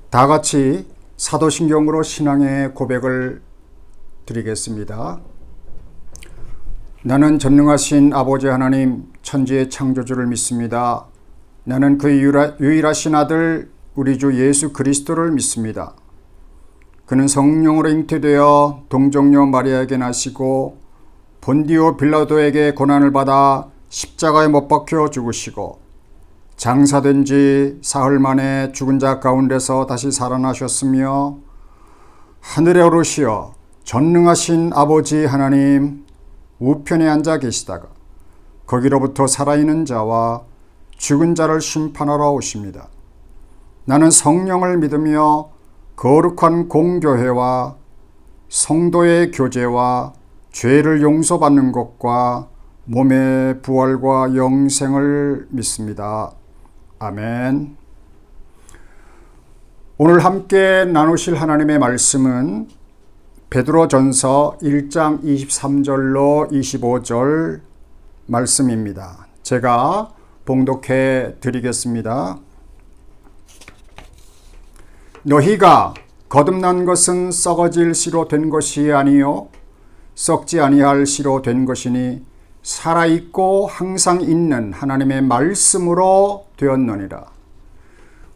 다 같이 사도신경으로 신앙의 고백을 드리겠습니다. 나는 전능하신 아버지 하나님 천지의 창조주를 믿습니다. 나는 그의 유일하신 아들 우리 주 예수 그리스도를 믿습니다. 그는 성령으로 잉태되어 동정녀 마리아에게 나시고 본디오 빌라도에게 고난을 받아 십자가에 못 박혀 죽으시고 장사된 지 사흘 만에 죽은 자 가운데서 다시 살아나셨으며 하늘에 오르시어 전능하신 아버지 하나님 우편에 앉아 계시다가 거기로부터 살아있는 자와 죽은 자를 심판하러 오십니다. 나는 성령을 믿으며 거룩한 공교회와 성도의 교제와 죄를 용서받는 것과 몸의 부활과 영생을 믿습니다. 아멘. 오늘 함께 나누실 하나님의 말씀은 베드로전서 1장 23절로 25절 말씀입니다. 제가 봉독해 드리겠습니다. 너희가 거듭난 것은 썩어질 씨로 된 것이 아니요 썩지 아니할 씨로 된 것이니 살아있고 항상 있는 하나님의 말씀으로 되었느니라.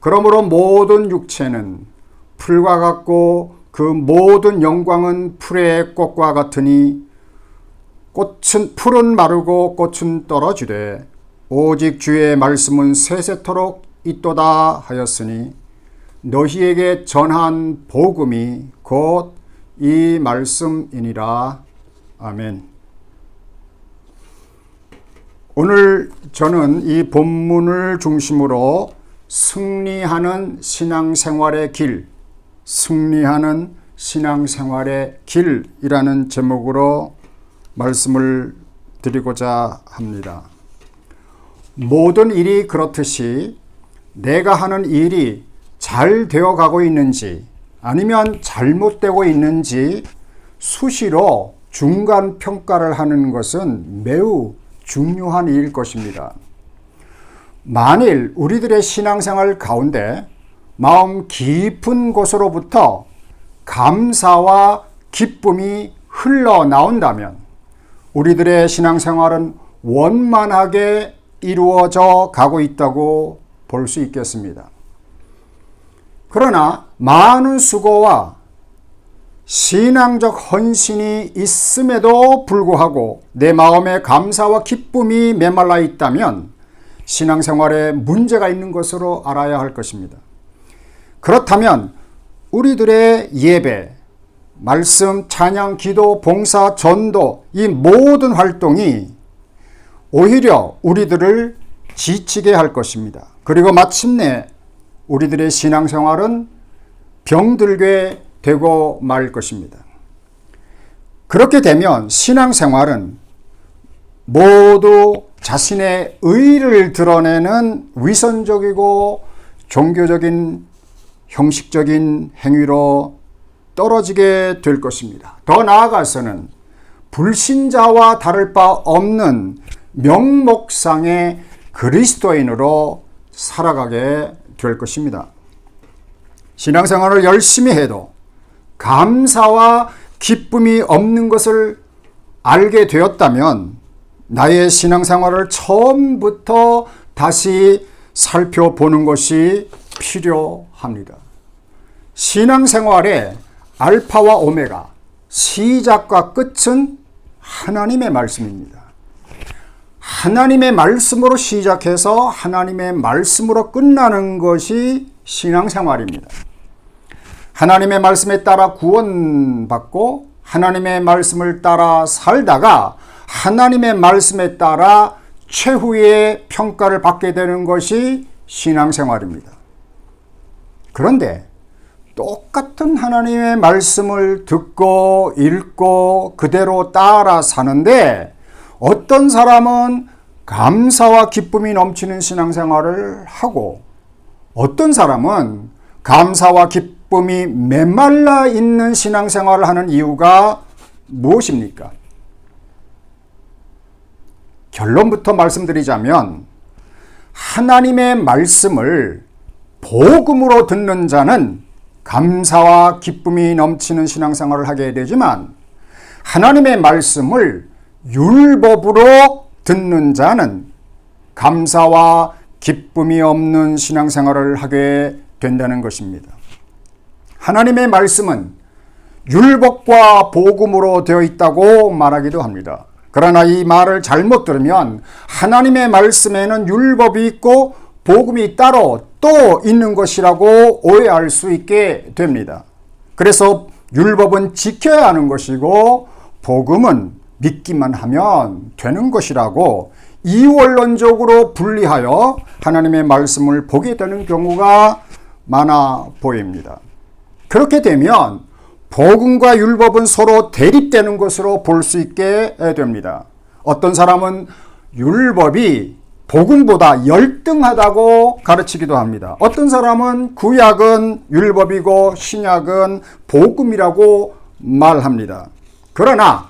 그러므로 모든 육체는 풀과 같고 그 모든 영광은 풀의 꽃과 같으니 풀은 마르고 꽃은 떨어지되 오직 주의 말씀은 세세토록 있도다 하였으니 너희에게 전한 복음이 곧 이 말씀이니라. 아멘. 오늘 저는 이 본문을 중심으로 승리하는 신앙생활의 길, 승리하는 신앙생활의 길이라는 제목으로 말씀을 드리고자 합니다. 모든 일이 그렇듯이 내가 하는 일이 잘 되어가고 있는지 아니면 잘못되고 있는지 수시로 중간 평가를 하는 것은 매우 중요한 일일 것입니다. 만일 우리들의 신앙생활 가운데 마음 깊은 곳으로부터 감사와 기쁨이 흘러나온다면 우리들의 신앙생활은 원만하게 이루어져 가고 있다고 볼 수 있겠습니다. 그러나 많은 수고와 신앙적 헌신이 있음에도 불구하고 내 마음에 감사와 기쁨이 메말라 있다면 신앙생활에 문제가 있는 것으로 알아야 할 것입니다. 그렇다면 우리들의 예배, 말씀, 찬양, 기도, 봉사, 전도 이 모든 활동이 오히려 우리들을 지치게 할 것입니다. 그리고 마침내 우리들의 신앙생활은 병들게 되고 말 것입니다. 그렇게 되면 신앙생활은 모두 자신의 의를 드러내는 위선적이고 종교적인 형식적인 행위로 떨어지게 될 것입니다. 더 나아가서는 불신자와 다를 바 없는 명목상의 그리스도인으로 살아가게 될 것입니다. 신앙생활을 열심히 해도 감사와 기쁨이 없는 것을 알게 되었다면 나의 신앙생활을 처음부터 다시 살펴보는 것이 필요합니다. 신앙생활의 알파와 오메가, 시작과 끝은 하나님의 말씀입니다. 하나님의 말씀으로 시작해서 하나님의 말씀으로 끝나는 것이 신앙생활입니다. 하나님의 말씀에 따라 구원받고 하나님의 말씀을 따라 살다가 하나님의 말씀에 따라 최후의 평가를 받게 되는 것이 신앙생활입니다. 그런데 똑같은 하나님의 말씀을 듣고 읽고 그대로 따라 사는데 어떤 사람은 감사와 기쁨이 넘치는 신앙생활을 하고 어떤 사람은 감사와 기쁨이 메말라 있는 신앙생활을 하는 이유가 무엇입니까? 결론부터 말씀드리자면 하나님의 말씀을 복음으로 듣는 자는 감사와 기쁨이 넘치는 신앙생활을 하게 되지만, 하나님의 말씀을 율법으로 듣는 자는 감사와 기쁨이 없는 신앙생활을 하게 된다는 것입니다. 하나님의 말씀은 율법과 복음으로 되어 있다고 말하기도 합니다. 그러나 이 말을 잘못 들으면 하나님의 말씀에는 율법이 있고 복음이 따로 또 있는 것이라고 오해할 수 있게 됩니다. 그래서 율법은 지켜야 하는 것이고 복음은 믿기만 하면 되는 것이라고 이원론적으로 분리하여 하나님의 말씀을 보게 되는 경우가 많아 보입니다. 그렇게 되면 복음과 율법은 서로 대립되는 것으로 볼 수 있게 됩니다. 어떤 사람은 율법이 복음보다 열등하다고 가르치기도 합니다. 어떤 사람은 구약은 율법이고 신약은 복음이라고 말합니다. 그러나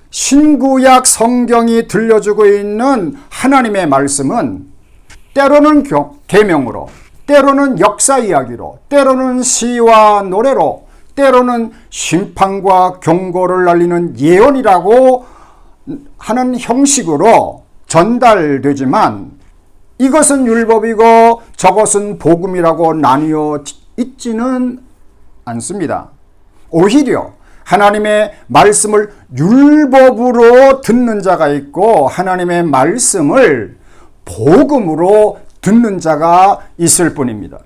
신구약 성경이 들려주고 있는 하나님의 말씀은 때로는 계명으로, 때로는 역사 이야기로, 때로는 시와 노래로, 때로는 심판과 경고를 날리는 예언이라고 하는 형식으로 전달되지만, 이것은 율법이고 저것은 복음이라고 나뉘어 있지는 않습니다. 오히려 하나님의 말씀을 율법으로 듣는 자가 있고 하나님의 말씀을 복음으로 듣는 자가 있을 뿐입니다.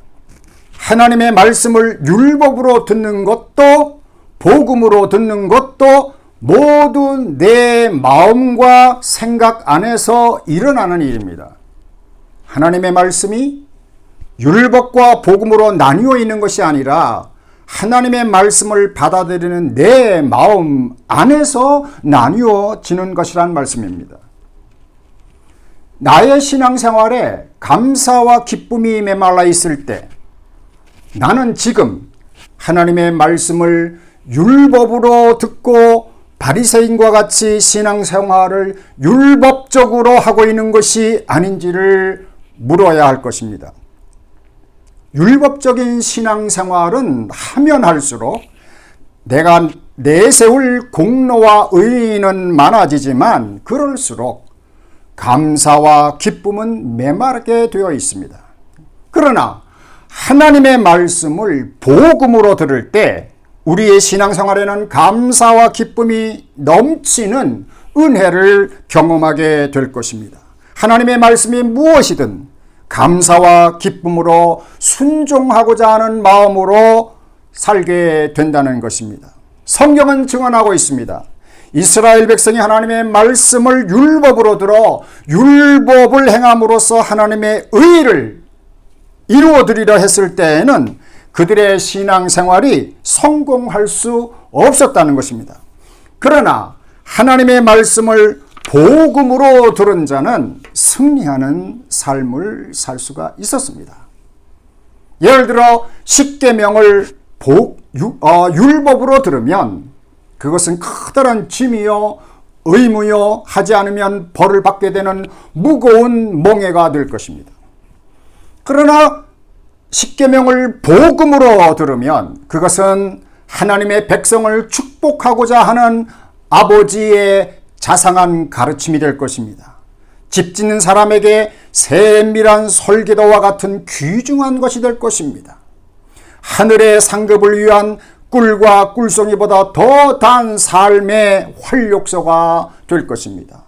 하나님의 말씀을 율법으로 듣는 것도 복음으로 듣는 것도 모두 내 마음과 생각 안에서 일어나는 일입니다. 하나님의 말씀이 율법과 복음으로 나뉘어 있는 것이 아니라 하나님의 말씀을 받아들이는 내 마음 안에서 나뉘어지는 것이란 말씀입니다. 나의 신앙생활에 감사와 기쁨이 메말라 있을 때, 나는 지금 하나님의 말씀을 율법으로 듣고 바리새인과 같이 신앙생활을 율법적으로 하고 있는 것이 아닌지를 물어야 할 것입니다. 율법적인 신앙생활은 하면 할수록 내가 내세울 공로와 의의는 많아지지만 그럴수록 감사와 기쁨은 메마르게 되어 있습니다. 그러나 하나님의 말씀을 복음으로 들을 때 우리의 신앙생활에는 감사와 기쁨이 넘치는 은혜를 경험하게 될 것입니다. 하나님의 말씀이 무엇이든 감사와 기쁨으로 순종하고자 하는 마음으로 살게 된다는 것입니다. 성경은 증언하고 있습니다. 이스라엘 백성이 하나님의 말씀을 율법으로 들어 율법을 행함으로써 하나님의 의를 이루어드리려 했을 때에는 그들의 신앙생활이 성공할 수 없었다는 것입니다. 그러나 하나님의 말씀을 복음으로 들은 자는 승리하는 삶을 살 수가 있었습니다. 예를 들어 십계명을 율법으로 들으면 그것은 커다란 짐이요 의무요 하지 않으면 벌을 받게 되는 무거운 몽해가 될 것입니다. 그러나 십계명을 복음으로 들으면 그것은 하나님의 백성을 축복하고자 하는 아버지의 자상한 가르침이 될 것입니다. 집 짓는 사람에게 세밀한 설계도와 같은 귀중한 것이 될 것입니다. 하늘의 상급을 위한 꿀과 꿀송이보다 더 단 삶의 활력소가 될 것입니다.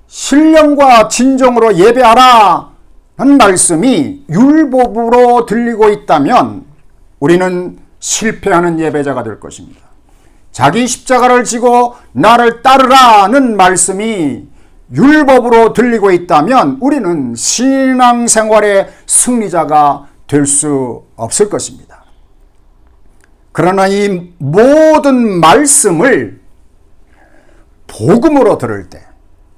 신령과 진정으로 예배하라 하는 말씀이 율법으로 들리고 있다면 우리는 실패하는 예배자가 될 것입니다. 자기 십자가를 지고 나를 따르라는 말씀이 율법으로 들리고 있다면 우리는 신앙생활의 승리자가 될 수 없을 것입니다. 그러나 이 모든 말씀을 복음으로 들을 때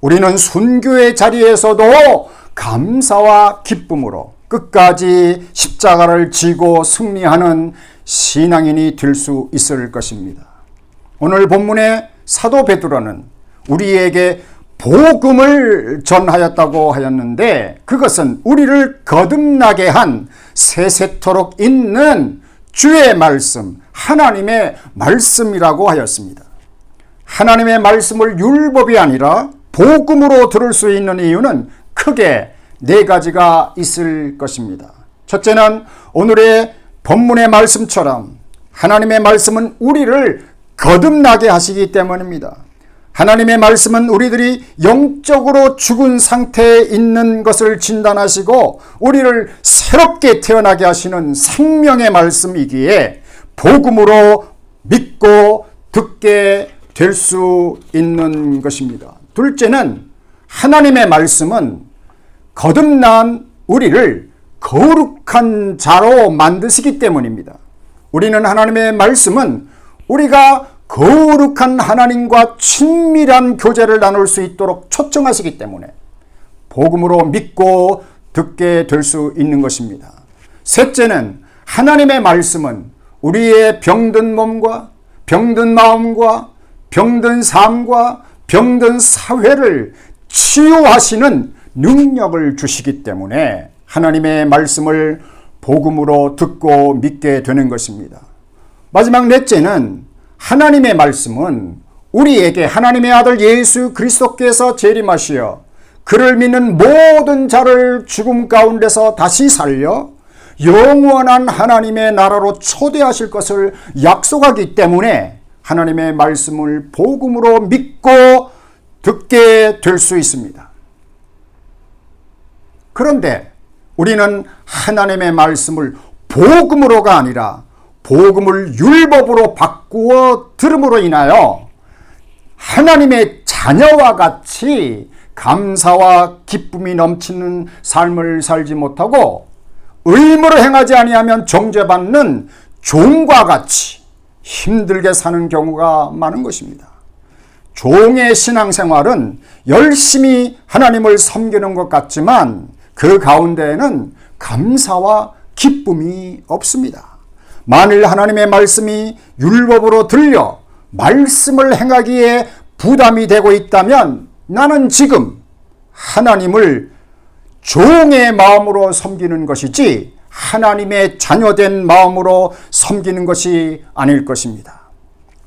우리는 순교의 자리에서도 감사와 기쁨으로 끝까지 십자가를 지고 승리하는 신앙인이 될 수 있을 것입니다. 오늘 본문의 사도 베드로는 우리에게 복음을 전하였다고 하였는데 그것은 우리를 거듭나게 한 세세토록 있는 주의 말씀, 하나님의 말씀이라고 하였습니다. 하나님의 말씀을 율법이 아니라 복음으로 들을 수 있는 이유는 크게 네 가지가 있을 것입니다. 첫째는 오늘의 본문의 말씀처럼 하나님의 말씀은 우리를 거듭나게 하시기 때문입니다. 하나님의 말씀은 우리들이 영적으로 죽은 상태에 있는 것을 진단하시고 우리를 새롭게 태어나게 하시는 생명의 말씀이기에 복음으로 믿고 듣게 될 수 있는 것입니다. 둘째는 하나님의 말씀은 거듭난 우리를 거룩한 자로 만드시기 때문입니다. 우리는 하나님의 말씀은 우리가 거룩한 하나님과 친밀한 교제를 나눌 수 있도록 초청하시기 때문에 복음으로 믿고 듣게 될 수 있는 것입니다. 셋째는 하나님의 말씀은 우리의 병든 몸과 병든 마음과 병든 삶과 병든 사회를 치유하시는 능력을 주시기 때문에 하나님의 말씀을 복음으로 듣고 믿게 되는 것입니다. 마지막 넷째는 하나님의 말씀은 우리에게 하나님의 아들 예수 그리스도께서 재림하시어 그를 믿는 모든 자를 죽음 가운데서 다시 살려 영원한 하나님의 나라로 초대하실 것을 약속하기 때문에 하나님의 말씀을 복음으로 믿고 듣게 될 수 있습니다. 그런데 우리는 하나님의 말씀을 복음으로가 아니라 복음을 율법으로 바꾸어 들음으로 인하여 하나님의 자녀와 같이 감사와 기쁨이 넘치는 삶을 살지 못하고 의무를 행하지 아니하면 정죄받는 종과 같이 힘들게 사는 경우가 많은 것입니다. 종의 신앙생활은 열심히 하나님을 섬기는 것 같지만 그 가운데에는 감사와 기쁨이 없습니다. 만일 하나님의 말씀이 율법으로 들려 말씀을 행하기에 부담이 되고 있다면 나는 지금 하나님을 종의 마음으로 섬기는 것이지 하나님의 자녀된 마음으로 섬기는 것이 아닐 것입니다.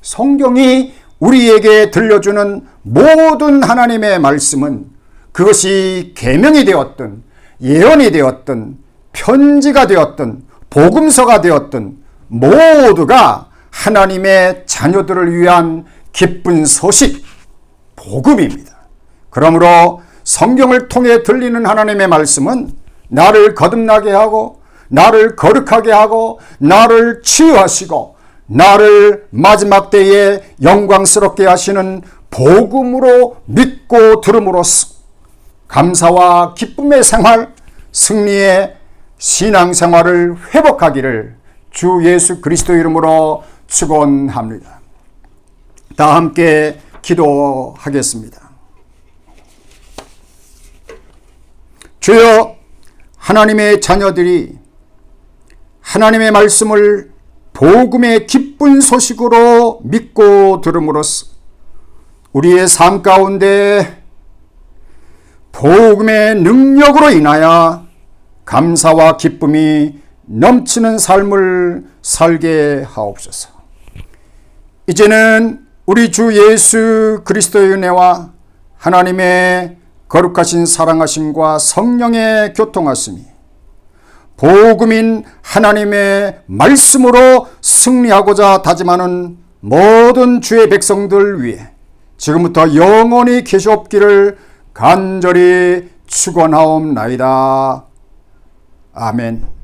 성경이 우리에게 들려주는 모든 하나님의 말씀은 그것이 계명이 되었든 예언이 되었든 편지가 되었든 복음서가 되었든 모두가 하나님의 자녀들을 위한 기쁜 소식, 복음입니다. 그러므로 성경을 통해 들리는 하나님의 말씀은 나를 거듭나게 하고 나를 거룩하게 하고 나를 치유하시고 나를 마지막 때에 영광스럽게 하시는 복음으로 믿고 들음으로써 감사와 기쁨의 생활, 승리의 신앙생활을 회복하기를 주 예수 그리스도 이름으로 축원합니다. 다 함께 기도하겠습니다. 주여, 하나님의 자녀들이 하나님의 말씀을 복음의 기쁜 소식으로 믿고 들음으로써 우리의 삶 가운데 복음의 능력으로 인하여 감사와 기쁨이 넘치는 삶을 살게 하옵소서. 이제는 우리 주 예수 그리스도의 은혜와 하나님의 거룩하신 사랑하심과 성령의 교통하심이 복음인 하나님의 말씀으로 승리하고자 다짐하는 모든 주의 백성들 위해 지금부터 영원히 계시옵기를 간절히 축원하옵나이다. 아멘.